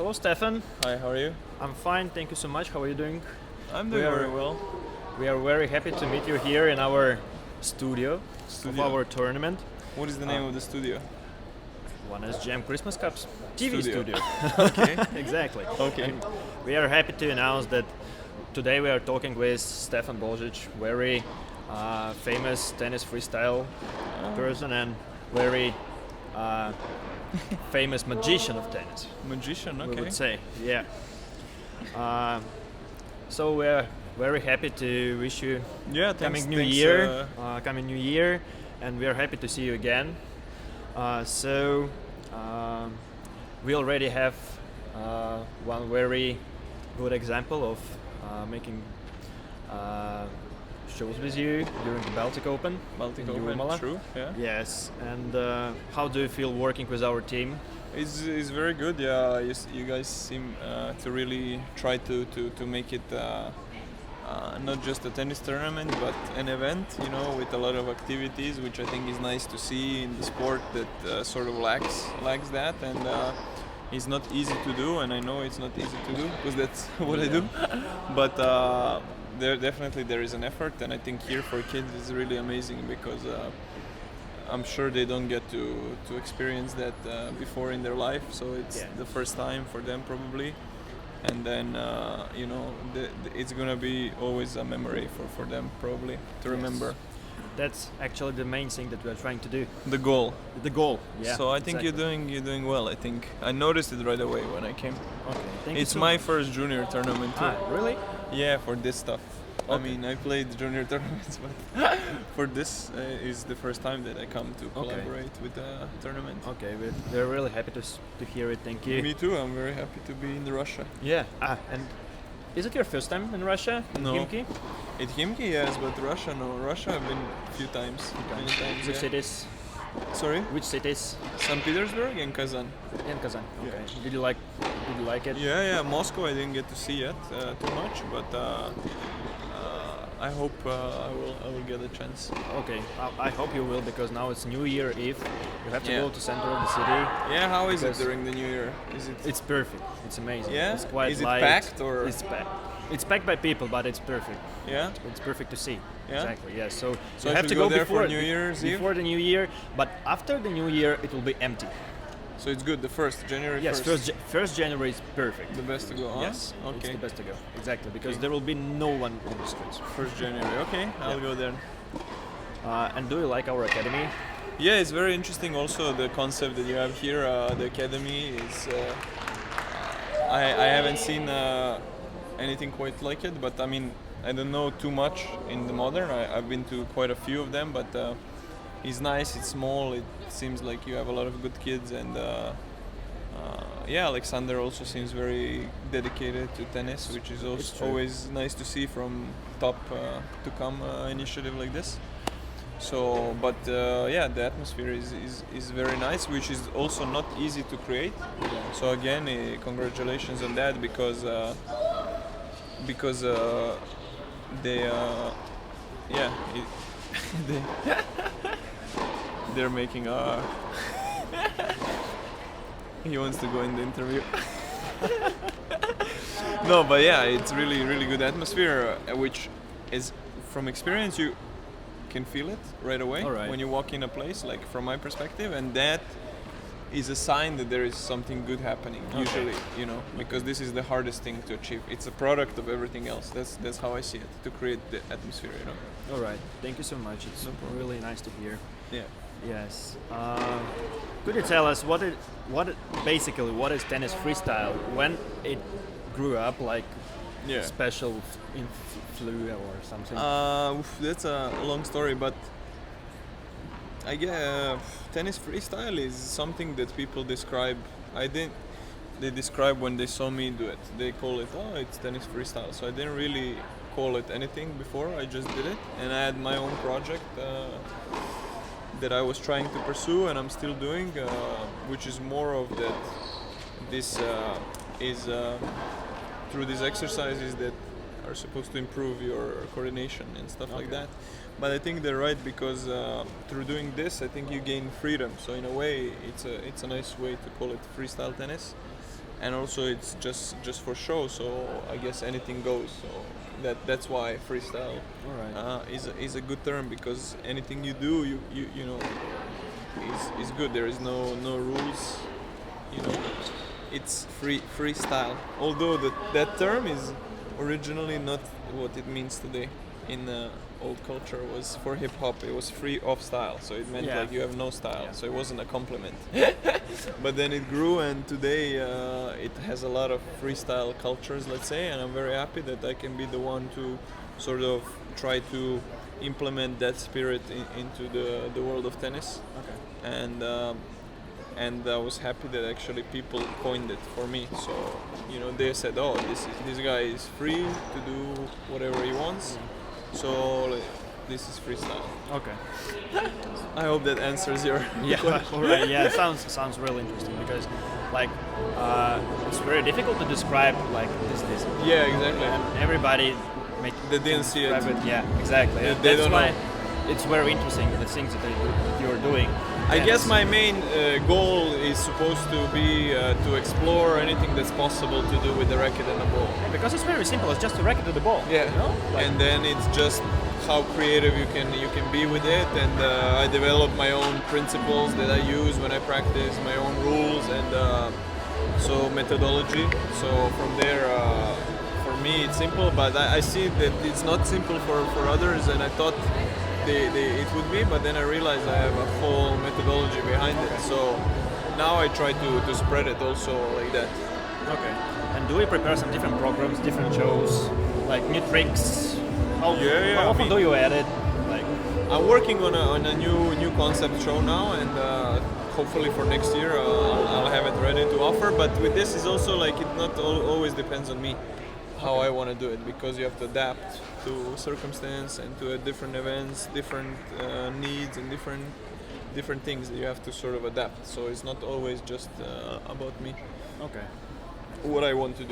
Hello, Stefan. Hi, how are you? I'm fine, thank you so much. How are you doing? I'm doing very well. We are very happy to meet you here in our studio. Of our tournament. What is the name of the studio? One is Jam Christmas Cups TV studio. Okay. Exactly. Okay. And we are happy to announce that today we are talking with Stefan Bojic, very famous tennis freestyle person and very famous magician of tennis. Magician, okay. We would say, yeah. So we're very happy to wish you coming new year, and we are happy to see you again. We already have one very good example of making shows with you during the Baltic Open. Baltic in Open, Jurmala. true, yeah. Yes, and how do you feel working with our team? It's very good, yeah. You guys seem to really try to make it not just a tennis tournament, but an event, with a lot of activities, which I think is nice to see in the sport that sort of lacks that, and it's not easy to do, and I know it's not easy to do because that's what I do. But there is an effort, and I think here for kids is really amazing because I'm sure they don't get to experience that before in their life, so it's the first time for them probably. And then it's gonna be always a memory for them probably to remember. That's actually the main thing that we are trying to do. The goal. Yeah. So I think you're doing well. I think I noticed it right away when I came. Okay. Thank It's you so my much. first junior tournament too. Really? Yeah, for this stuff. I Okay. mean, I played junior tournaments, but for this is the first time that I come to collaborate with a tournament. Okay, we're really happy to hear it. Thank you. Me too. I'm very happy to be in the Russia. Yeah. And is it your first time in Russia? In No. Khimki? At Khimki, yes, but Russia, no. Russia, I've been a few times. Many times. Which Yeah. cities? Sorry? Which cities? St. Petersburg and Kazan. In Kazan. Yeah. Okay. Did you like it? Yeah. Moscow, I didn't get to see yet too much, but I hope I will get a chance. Okay. I hope you will, because now it's New Year Eve. You have to go to center of the city. Yeah, how is it Because during the New Year? Is it? It's perfect. It's amazing. Yeah? It's quite Is it light. packed or? It's packed. It's packed by people, but it's perfect. Yeah. It's perfect to see. Yeah? Exactly. Yeah. So So you I have should to go go there before for New Year's Eve? Before the New Year, but after the New Year, it will be empty. So it's good. The first January. Yes. 1st. First January is perfect. The best to go. Huh? Yes. It's Okay. the best to go. Exactly, because Okay. there will be no one on the streets. 1st January. Okay, I'll go there. And do you like our academy? Yeah, it's very interesting. Also, the concept that you have here, the academy, is. I haven't seen anything quite like it, but I mean, I don't know too much in the modern. I've been to quite a few of them, but it's nice. It's small. It seems like you have a lot of good kids, and Alexander also seems very dedicated to tennis, which is also always nice to see from top to come initiative like this. So, but the atmosphere is very nice, which is also not easy to create. So again, congratulations on that, because they they're making a. He wants to go in the interview. No, but yeah, it's really good atmosphere, which is from experience you can feel it right away when you walk in a place, like from my perspective, and that is a sign that there is something good happening usually, because this is the hardest thing to achieve. It's a product of everything else. That's how I see it, to create the atmosphere. All right. Thank you so much. It's really nice to hear. Yeah. Yes. Could you tell us what is tennis freestyle? When it grew up, like special flu or something? That's a long story, but I guess tennis freestyle is something that people describe. They describe when they saw me do it. They call it, it's tennis freestyle. So I didn't really call it anything before. I just did it, and I had my own project that I was trying to pursue, and I'm still doing, which is more of that. This is through these exercises that are supposed to improve your coordination and stuff like that. But I think they're right, because through doing this, I think you gain freedom. So in a way, it's a nice way to call it freestyle tennis. and also it's just for show. So I guess anything goes. So that's why freestyle is a good term, because anything you do, you know, is good. There is no rules. You know, it's freestyle. Although that term is originally not what it means today. In old culture was for hip hop. It was free of style, so it meant like you have no style. So it wasn't a compliment. But then it grew, and today it has a lot of freestyle cultures, let's say. And I'm very happy that I can be the one to sort of try to implement that spirit into the world of tennis. Okay. And I was happy that actually people coined it for me. So, you know, they said, "Oh, this guy is free to do whatever he wants." So this is freestyle. Okay. I hope that answers your question. Right. Yeah, sounds really interesting, because like it's very difficult to describe like this. Yeah, exactly. And everybody they didn't see it. Yeah, exactly. That's why it's very interesting, the things that you're doing. I guess my main goal is supposed to be to explore anything that's possible to do with the racket and the ball. Yeah, because it's very simple. It's just a racket and the ball. Yeah. You know? And then it's just how creative you can be with it. And I develop my own principles that I use when I practice, my own rules, and so methodology. So from there, for me, it's simple. But I see that it's not simple for others, and I thought it would be, but then I realized I have a whole methodology behind it. So now I try to spread it also like that. Okay. And do we prepare some different programs, different shows, like new tricks? How often do you edit? Like, I'm working on a new concept show now, and hopefully for next year I'll have it ready to offer. But with this is also like it not always depends on me how I want to do it, because you have to adapt to circumstance and to different events, different needs, and different things that you have to sort of adapt. So it's not always just about me. Okay. What I want to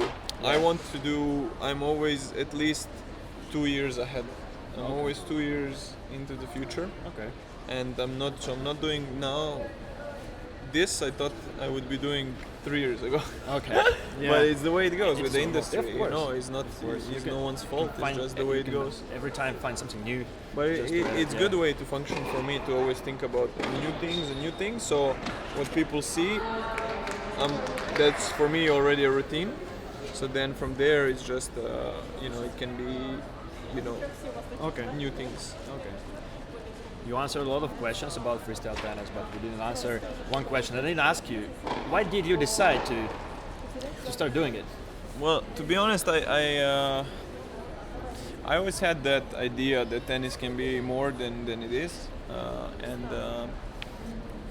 do. I'm always at least 2 years ahead. I'm always 2 years into the future. Okay. And I'm not doing now this. I thought I would be doing 3 years ago. Okay. Yeah. But it's the way it goes with the industry. Of course. You know, it's no one's fault. It's just the way it goes. Every time find something new. But it's a good way to function for me, to always think about new things. So what people see, that's for me already a routine. So then from there it's just it can be new things. Okay. You answered a lot of questions about freestyle tennis, but you didn't answer one question. I didn't ask you, why did you decide to start doing it? Well, to be honest, I always had that idea that tennis can be more than it is, and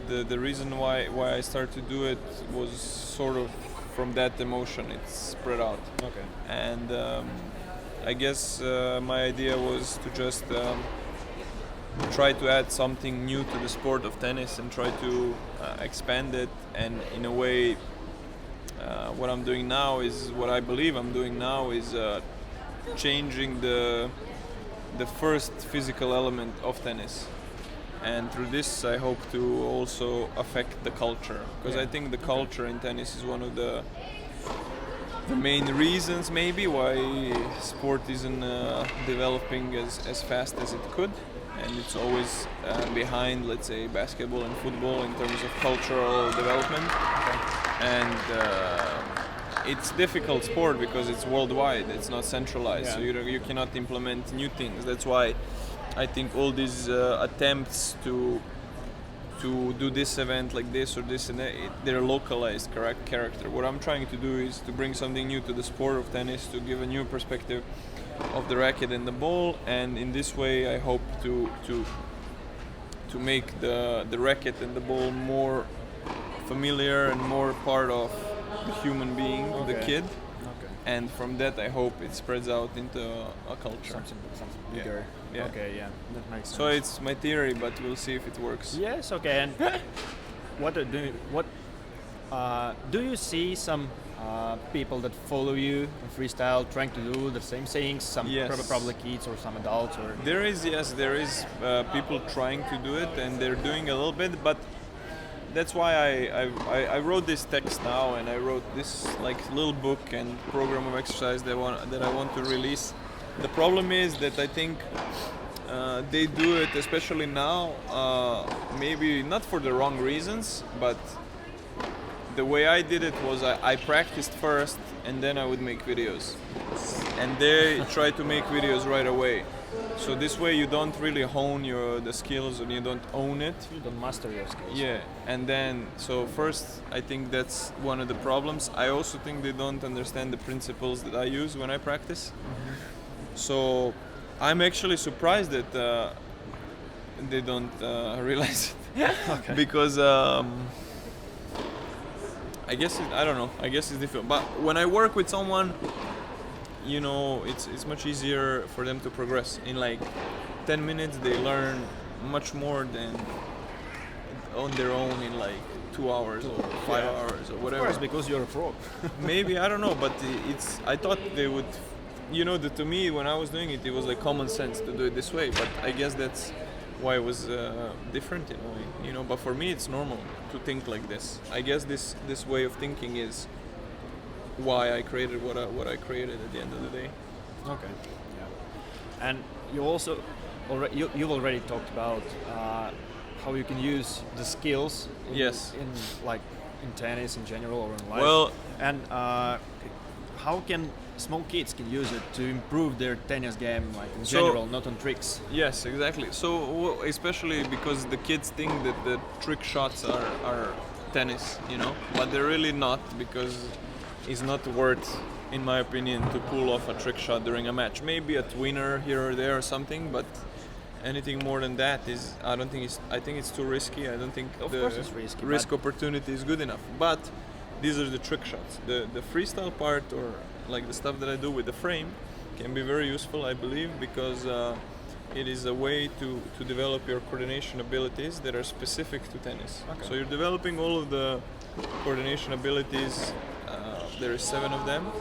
the reason why I started to do it was sort of from that emotion. It's spread out. Okay. And I guess my idea was to just try to add something new to the sport of tennis and try to expand it. And in a way, what I'm doing now is what I believe I'm doing now is changing the first physical element of tennis. And through this, I hope to also affect the culture, because I think the culture in tennis is one of the main reasons maybe why sport isn't developing as fast as it could, and it's always behind, let's say, basketball and football in terms of cultural development. And it's difficult sport because it's worldwide, it's not centralized, so you cannot implement new things. That's why I think all these attempts to do this event like this or this and that, they're localized character. What I'm trying to do is to bring something new to the sport of tennis, to give a new perspective of the racket and the ball, and in this way I hope to make the racket and the ball more familiar and more part of the human being, the kid. And from that, I hope it spreads out into a culture. Something bigger. Yeah. Okay, yeah, that makes sense. So it's my theory, but we'll see if it works. Yes, okay. And do you see some people that follow you in freestyle trying to do the same things? Some probably kids or some adults, or there is people trying to do it, and they're doing a little bit, but that's why I wrote this text now, and I wrote this like little book and program of exercise that I want to release. The problem is that I think they do it, especially now, maybe not for the wrong reasons, but the way I did it was I practiced first and then I would make videos. And they try to make videos right away. So this way you don't really hone the skills and you don't own it. You don't master your skills. Yeah, and then, so first I think that's one of the problems. I also think they don't understand the principles that I use when I practice. Mm-hmm. So I'm actually surprised that they don't realize it. Okay. Because I guess I don't know. I guess it's different. But when I work with someone, you know, it's much easier for them to progress. In like 10 minutes, they learn much more than on their own in like 2 hours or 5 hours or whatever. Of course, because you're a pro. Maybe, I don't know, but I thought they would, you know, to me when I was doing it, it was like common sense to do it this way. But I guess that's why it was different in a way, you know. But for me, it's normal to think like this. I guess this way of thinking is why I created what I created at the end of the day. Okay. Yeah. And you also you've already talked about how you can use the skills in tennis in general or in life. Well, and how can small kids can use it to improve their tennis game, like in general, not on tricks? Yes, exactly. So especially because the kids think that the trick shots are tennis, you know, but they're really not, because it's not worth, in my opinion, to pull off a trick shot during a match. Maybe a twinner here or there or something, but anything more than that is, I think it's too risky. I don't think it's risky, risk opportunity is good enough. But these are the trick shots. The freestyle part, or like the stuff that I do with the frame, can be very useful, I believe, because it is a way to develop your coordination abilities that are specific to tennis. Okay. So you're developing all of the coordination abilities. There are 7 of them,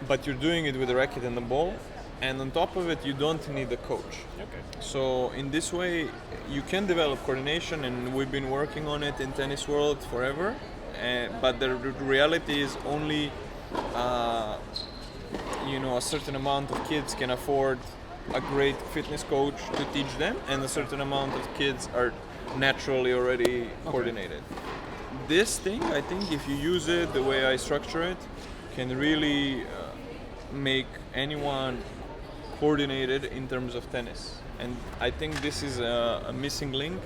but you're doing it with a racket and the ball, and on top of it you don't need a coach. Okay. So in this way you can develop coordination, and we've been working on it in tennis world forever, but the reality is only a certain amount of kids can afford a great fitness coach to teach them, and a certain amount of kids are naturally already coordinated. This thing, I think, if you use it the way I structure it, can really make anyone coordinated in terms of tennis. And I think this is a missing link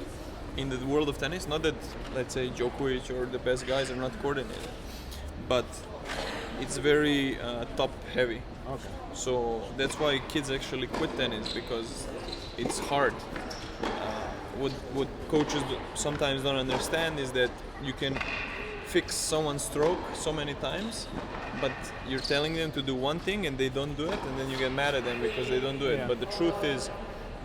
in the world of tennis. Not that, let's say, Djokovic or the best guys are not coordinated, but it's very top heavy. Okay. So that's why kids actually quit tennis, because it's hard. What coaches sometimes don't understand is that you can fix someone's stroke so many times, but you're telling them to do one thing and they don't do it, and then you get mad at them because they don't do it. Yeah. But the truth is,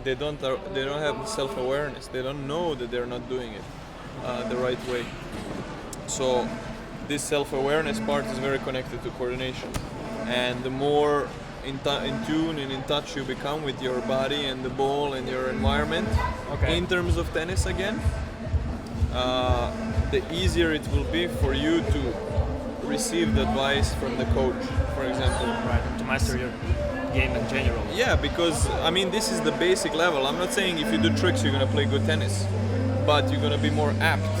they don't have self-awareness. They don't know that they're not doing it the right way. So this self-awareness part is very connected to coordination, and the more in tune and in touch you become with your body and the ball and your environment, in terms of tennis again, the easier it will be for you to receive the advice from the coach, for example. Right, to master your game in general. Yeah, because I mean, this is the basic level. I'm not saying if you do tricks you're gonna play good tennis, but you're gonna be more apt.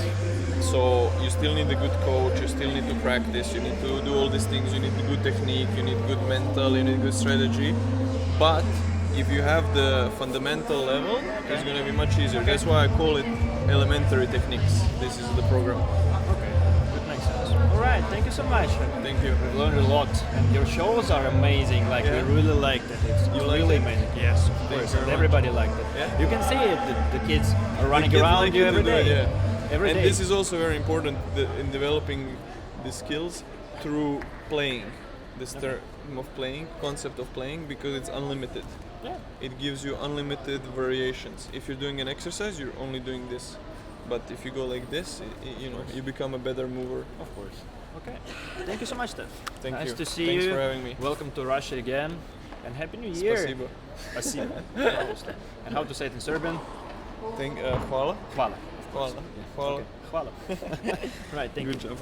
So you still need a good coach, you still need to practice, you need to do all these things, you need good technique, you need good mental, you need good strategy. But if you have the fundamental level, it's going to be much easier. That's why I call it elementary techniques. This is the program. Okay, that makes sense. Alright, thank you so much. Thank you. We've learned a lot, and your shows are amazing. Like, we really liked it. It's really amazing. Yes, of course. And everybody liked it. Yeah? You can see it. The kids are running around you every day. And this is also very important in developing the skills through playing. This term of playing, concept of playing, because it's unlimited. Yeah. It gives you unlimited variations. If you're doing an exercise, you're only doing this. But if you go like this, you become a better mover. Of course. Okay. Thank you so much, Steph. Thank you. Nice to see Thanks you. for having me. Welcome to Russia again, and Happy New Year. Spasibo. Spasibo. And how to say it in Serbian? Hvala. Hvala. Of course. Hvala. Yeah. Hvala. Okay. Hvala. Right. Thank Good you. job.